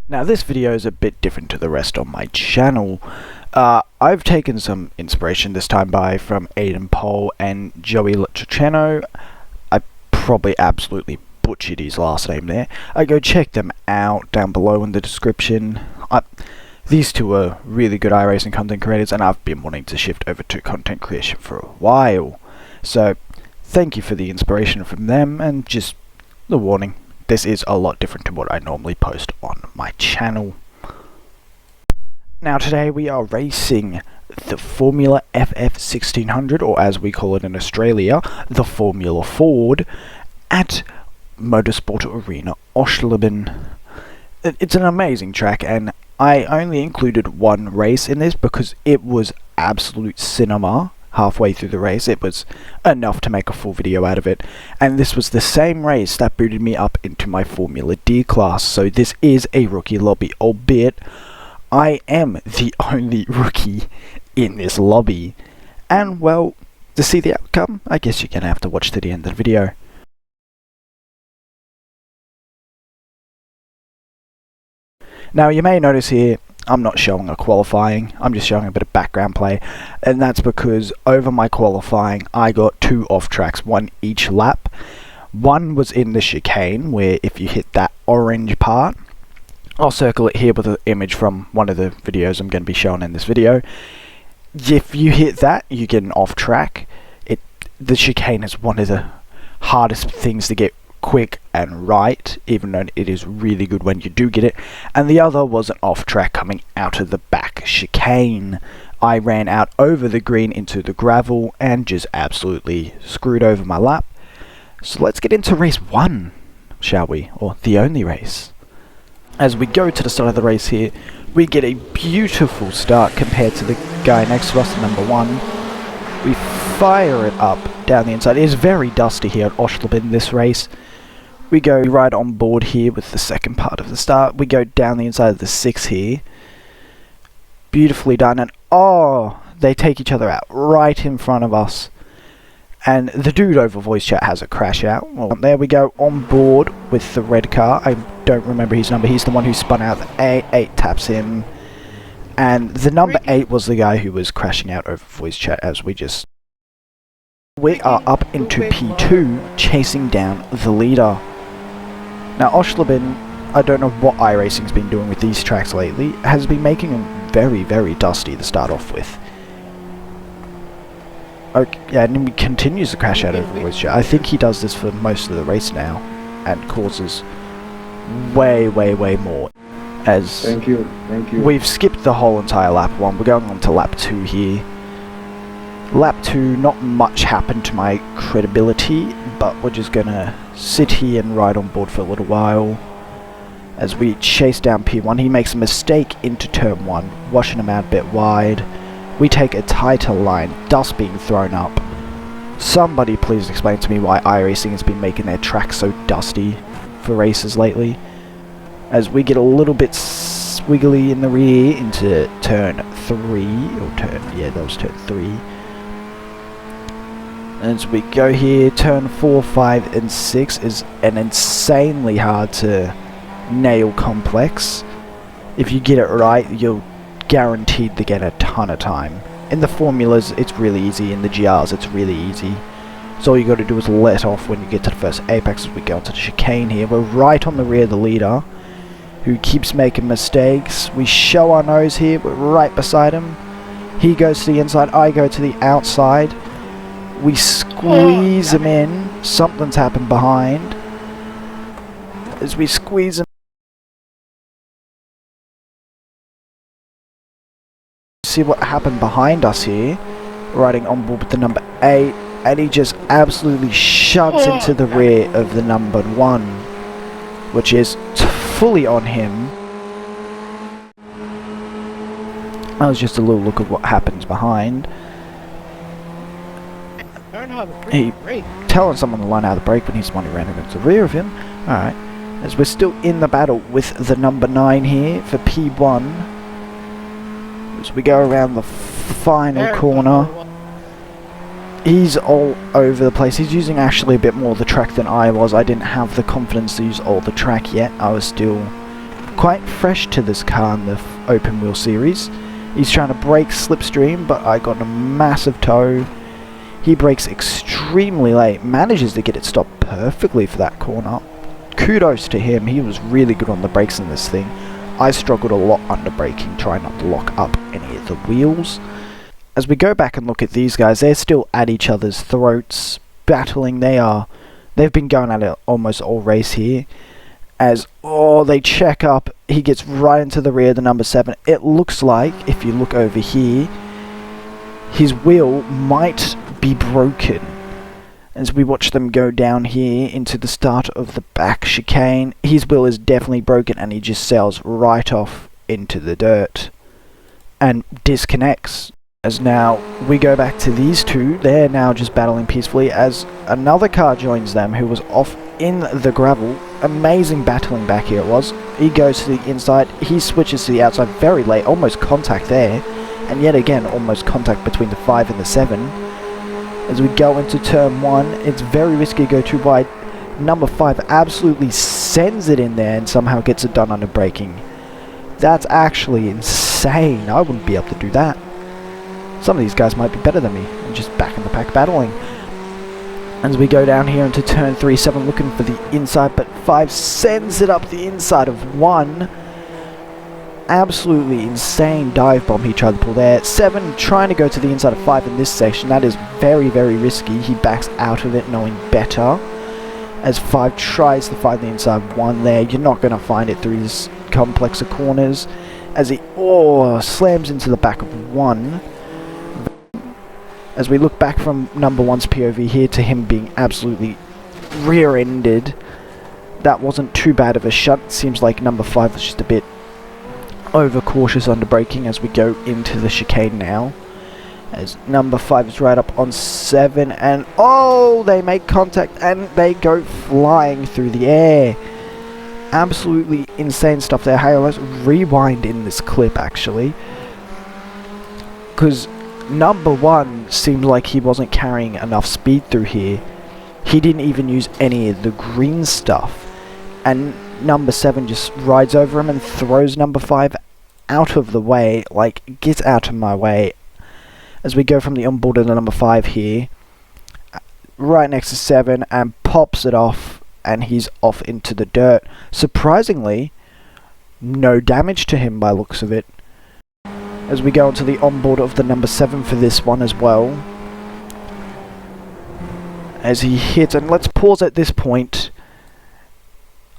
Now this video is a bit different to the rest on my channel. I've taken some inspiration this time from Aiden Pohl and Joey Letriceno. I probably absolutely butchered his last name there. Go check them out down below in the description. These two are really good iRacing content creators, and I've been wanting to shift over to content creation for a while. So thank you for the inspiration from them, and just the warning, this is a lot different to what I normally post on my channel. Now today we are racing the Formula FF1600, or as we call it in Australia, the Formula Ford, at Motorsport Arena Oschersleben. It's an amazing track, and I only included one race in this because it was absolute cinema. Halfway through the race, it was enough to make a full video out of it, and this was the same race that booted me up into my Formula D class, so this is a rookie lobby, albeit I am the only rookie in this lobby. And well, to see the outcome, I guess you're gonna have to watch to the end of the video. Now you may notice here I'm not showing a qualifying, I'm just showing a bit of background play, and that's because over my qualifying I got 2 off tracks, one each lap. One was in the chicane, where if you hit that orange part, I'll circle it here with an image from one of the videos I'm going to be showing in this video. If you hit that, you get an off track. The chicane is one of the hardest things to get quick and right, even though it is really good when you do get it. And the other was an off track coming out of the back chicane. I ran out over the green into the gravel and just absolutely screwed over my lap. So let's get into race 1, shall we? Or the only race. As we go to the start of the race here, we get a beautiful start compared to the guy next to us, number 1. We fire it up down the inside. It is very dusty here at Oschersleben this race. We go right on board here with the second part of the start. We go down the inside of the 6 here. Beautifully done, and oh, they take each other out right in front of us. And the dude over voice chat has a crash out. Well, there we go on board with the red car. I don't remember his number. He's the one who spun out the 8 taps him. And the number 8 was the guy who was crashing out over voice chat as we are up into P2, chasing down the leader. Now Oschersleben, I don't know what iRacing's been doing with these tracks lately, has been making them very, very dusty to start off with. Okay, yeah, and he continues to crash out over voice chat. I think he does this for most of the race now, and causes way, way, way more. As thank you. We've skipped the whole entire lap 1, we're going on to lap 2 here. Lap 2, not much happened to my credibility, but we're just gonna sit here and ride on board for a little while. As we chase down P1, he makes a mistake into turn 1, washing him out a bit wide. We take a tighter line, dust being thrown up. Somebody please explain to me why iRacing has been making their tracks so dusty for races lately. As we get a little bit squiggly in the rear into turn 3, that was turn 3. As we go here, turn 4, 5 and 6 is an insanely hard to nail complex. If you get it right, you're guaranteed to get a ton of time. In the formulas it's really easy, in the GRs it's really easy. So all you got to do is let off when you get to the first apex. As we go into the chicane here, we're right on the rear of the leader, who keeps making mistakes. We show our nose here, we're right beside him. He goes to the inside, I go to the outside. We squeeze him in. Something's happened behind. As we squeeze him, see what happened behind us here. Riding on board with the number 8, and he just absolutely shoves into the rear of the number 1, which is fully on him. That was just a little look at what happens behind. He telling someone to learn how to brake when he's the one who ran into the rear of him. Alright, as we're still in the battle with the number 9 here for P1. As we go around the final corner, he's all over the place. He's using actually a bit more of the track than I was. I didn't have the confidence to use all the track yet. I was still quite fresh to this car in the open wheel series. He's trying to brake slipstream, but I got a massive toe. He brakes extremely late, manages to get it stopped perfectly for that corner. Kudos to him, he was really good on the brakes in this thing. I struggled a lot under braking, trying not to lock up any of the wheels. As we go back and look at these guys, they're still at each other's throats, battling. They've been going at it almost all race here. As, they check up, he gets right into the rear of the number 7. It looks like, if you look over here, his wheel might be broken. As we watch them go down here into the start of the back chicane, his wheel is definitely broken and he just sails right off into the dirt and disconnects. As now we go back to these two, they're now just battling peacefully as another car joins them who was off in the gravel. Amazing battling back here it was. He goes to the inside, he switches to the outside very late, almost contact there, and yet again almost contact between the 5 and the 7. As we go into turn 1, it's very risky to go too wide. Number 5 absolutely sends it in there and somehow gets it done under braking. That's actually insane. I wouldn't be able to do that. Some of these guys might be better than me and just back in the pack battling. As we go down here into turn 3, 7 looking for the inside, but 5 sends it up the inside of 1. Absolutely insane dive bomb he tried to pull there. 7 trying to go to the inside of 5 in this section. That is very, very risky. He backs out of it knowing better. As 5 tries to find the inside of 1 there. You're not going to find it through this complex of corners. As he slams into the back of 1. As we look back from number 1's POV here to him being absolutely rear-ended. That wasn't too bad of a shot. Seems like number 5 was just a bit overcautious under braking as we go into the chicane now. As number 5 is right up on 7 and they make contact and they go flying through the air. Absolutely insane stuff there. Hey, let's rewind in this clip actually, because number 1 seemed like he wasn't carrying enough speed through here. He didn't even use any of the green stuff, and number 7 just rides over him and throws number 5 out of the way, like, get out of my way. As we go from the onboard to the number 5 here, right next to 7, and pops it off, and he's off into the dirt. Surprisingly, no damage to him by looks of it. As we go onto the onboard of the number 7 for this one as well. As he hits, and let's pause at this point.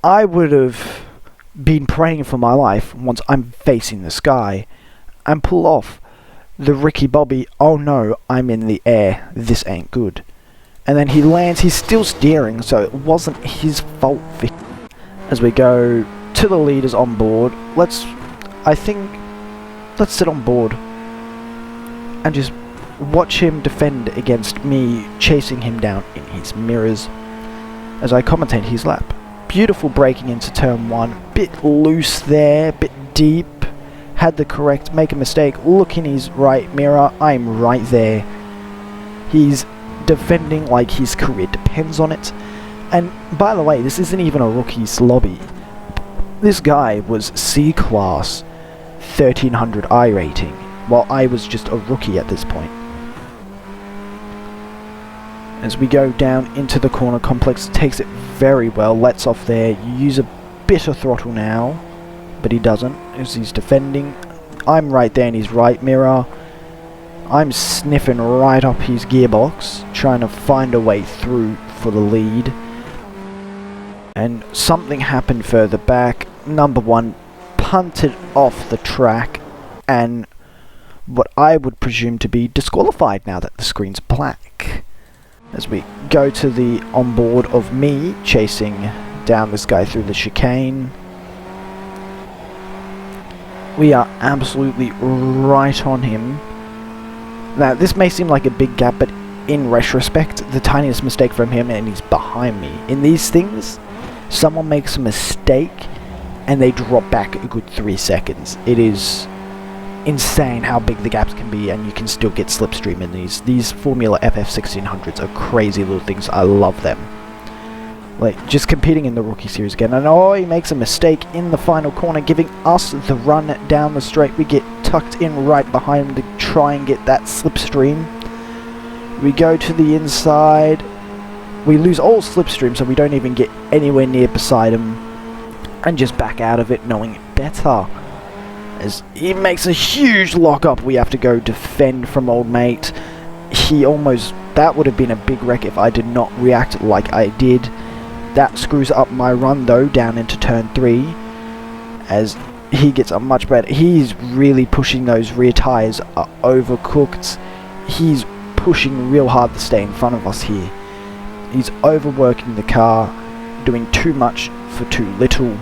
I would have been praying for my life once I'm facing the sky and pull off the Ricky Bobby, oh no, I'm in the air, this ain't good. And then he lands, he's still steering, so it wasn't his fault. As we go to the leaders on board, let's sit on board and just watch him defend against me chasing him down in his mirrors as I commentate his lap. Beautiful braking into turn 1, bit loose there, bit deep, had the correct, make a mistake, look in his right mirror, I'm right there. He's defending like his career depends on it. And by the way, this isn't even a rookie's lobby. This guy was C-class 1300i rating, while I was just a rookie at this point. As we go down into the corner complex, takes it very well, lets off there, use a bit of throttle now, but he doesn't, as he's defending. I'm right there in his right mirror. I'm sniffing right up his gearbox, trying to find a way through for the lead. And something happened further back. Number 1 punted off the track, and what I would presume to be disqualified now that the screen's black. As we go to the onboard of me chasing down this guy through the chicane. We are absolutely right on him. Now this may seem like a big gap, but in retrospect, the tiniest mistake from him and he's behind me. In these things, someone makes a mistake and they drop back a good 3 seconds. It is insane how big the gaps can be, and you can still get slipstream in these. These Formula FF1600's are crazy little things. I love them. like just competing in the Rookie Series again. And oh, he makes a mistake in the final corner, giving us the run down the straight. We get tucked in right behind him to try and get that slipstream. We go to the inside. We lose all slipstream, so we don't even get anywhere near beside him, and just back out of it knowing better. As he makes a huge lock up, we have to go defend from old mate. He almost, that would have been a big wreck if I did not react like I did. That screws up my run though, down into turn 3, as he gets a much better, he's really pushing those rear tyres, are overcooked. He's pushing real hard to stay in front of us here. He's overworking the car, doing too much for too little.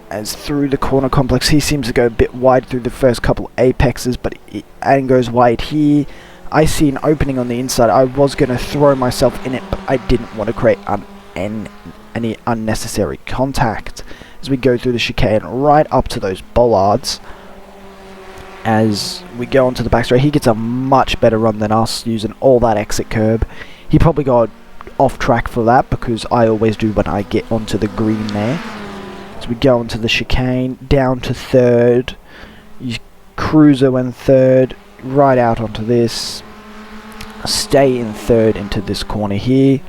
As through the corner complex, he seems to go a bit wide through the first couple apexes, but and goes wide here. I see an opening on the inside. I was going to throw myself in it, but I didn't want to create any unnecessary contact. As we go through the chicane right up to those bollards. As we go onto the back straight, he gets a much better run than us, using all that exit curb. He probably got off track for that, because I always do when I get onto the green there. As we go onto the chicane, down to third, cruiser when third, right out onto this, stay in third into this corner here.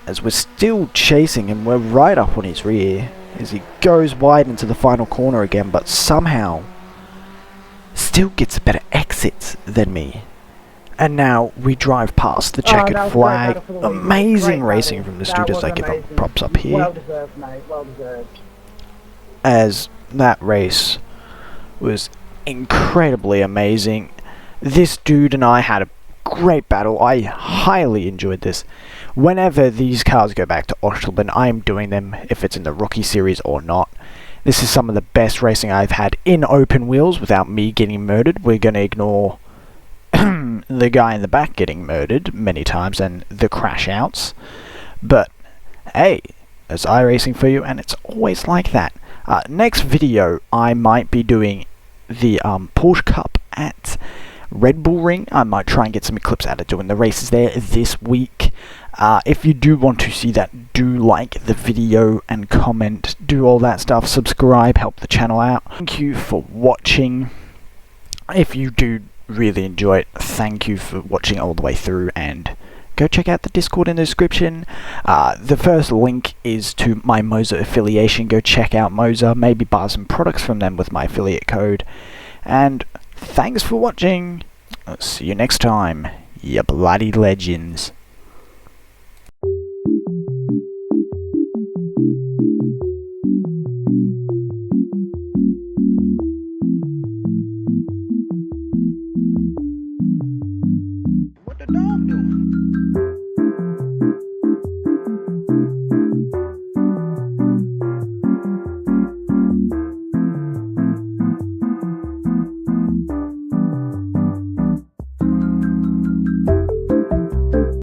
As we're still chasing him, we're right up on his rear, as he goes wide into the final corner again, but somehow still gets a better exit than me. And now we drive past the checkered flag. Amazing racing from the students. I give them props up here. Well deserved, mate. Well deserved. As that race was incredibly amazing. This dude and I had a great battle. I highly enjoyed this. Whenever these cars go back to Ostelben, I am doing them, if it's in the Rookie Series or not. This is some of the best racing I've had in open wheels without me getting murdered. We're going to ignore the guy in the back getting murdered many times and the crash outs. But hey, there's iRacing for you, and it's always like that. Next video, I might be doing the Porsche Cup at Red Bull Ring. I might try and get some clips out of doing the races there this week. If you do want to see that, do like the video and comment, do all that stuff, subscribe, help the channel out. Thank you for watching. If you do really enjoy it, thank you for watching all the way through, and go check out the Discord in the description. The first link is to my Moza affiliation. Go check out Moza, maybe buy some products from them with my affiliate code. And thanks for watching. I'll see you next time, you bloody legends.